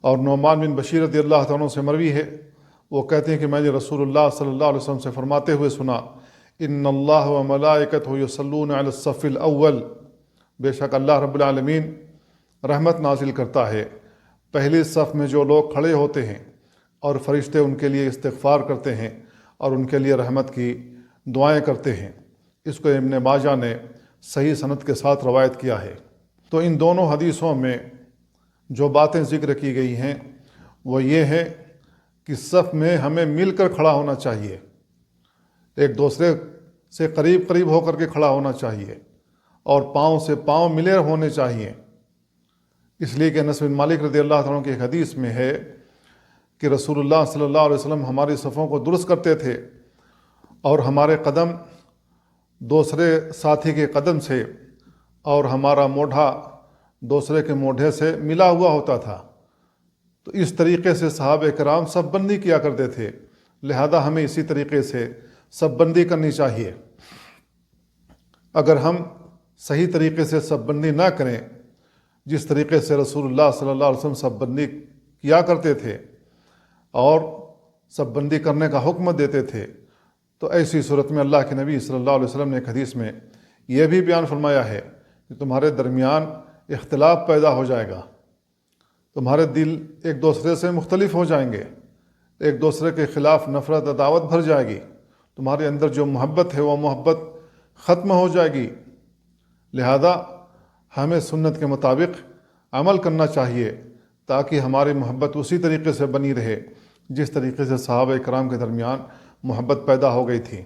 اور نعمان بن بشیر رضی اللہ تعالیٰ عنہ سے مروی ہے، وہ کہتے ہیں کہ میں نے رسول اللہ صلی اللہ علیہ وسلم سے فرماتے ہوئے سنا، ان اللہ و ملائکتہ یصلون علی الصف الاول، بے شک اللہ رب العالمین رحمت نازل کرتا ہے پہلی صف میں جو لوگ کھڑے ہوتے ہیں، اور فرشتے ان کے لیے استغفار کرتے ہیں اور ان کے لیے رحمت کی دعائیں کرتے ہیں۔ اس کو ابن ماجہ نے صحیح سند کے ساتھ روایت کیا ہے۔ تو ان دونوں حدیثوں میں جو باتیں ذکر کی گئی ہیں وہ یہ ہے کہ صف میں ہمیں مل کر کھڑا ہونا چاہیے، ایک دوسرے سے قریب قریب ہو کر کے کھڑا ہونا چاہیے، اور پاؤں سے پاؤں ملے ہونے چاہیے۔ اس لیے کہ انس بن مالک رضی اللہ عنہ کی ایک حدیث میں ہے کہ رسول اللہ صلی اللہ علیہ وسلم ہماری صفوں کو درست کرتے تھے، اور ہمارے قدم دوسرے ساتھی کے قدم سے اور ہمارا موڈھا دوسرے کے موڈھے سے ملا ہوا ہوتا تھا۔ تو اس طریقے سے صحابہ کرام صف بندی کیا کرتے تھے، لہذا ہمیں اسی طریقے سے صف بندی کرنی چاہیے۔ اگر ہم صحیح طریقے سے صف بندی نہ کریں، جس طریقے سے رسول اللہ صلی اللہ علیہ وسلم صف بندی کیا کرتے تھے اور صف بندی کرنے کا حکم دیتے تھے، تو ایسی صورت میں اللہ کے نبی صلی اللہ علیہ وسلم نے ایک حدیث میں یہ بھی بیان فرمایا ہے کہ تمہارے درمیان اختلاف پیدا ہو جائے گا، تمہارے دل ایک دوسرے سے مختلف ہو جائیں گے، ایک دوسرے کے خلاف نفرت عداوت بھر جائے گی، تمہارے اندر جو محبت ہے وہ محبت ختم ہو جائے گی۔ لہذا ہمیں سنت کے مطابق عمل کرنا چاہیے تاکہ ہماری محبت اسی طریقے سے بنی رہے جس طریقے سے صحابہ کرام کے درمیان محبت پیدا ہو گئی تھی۔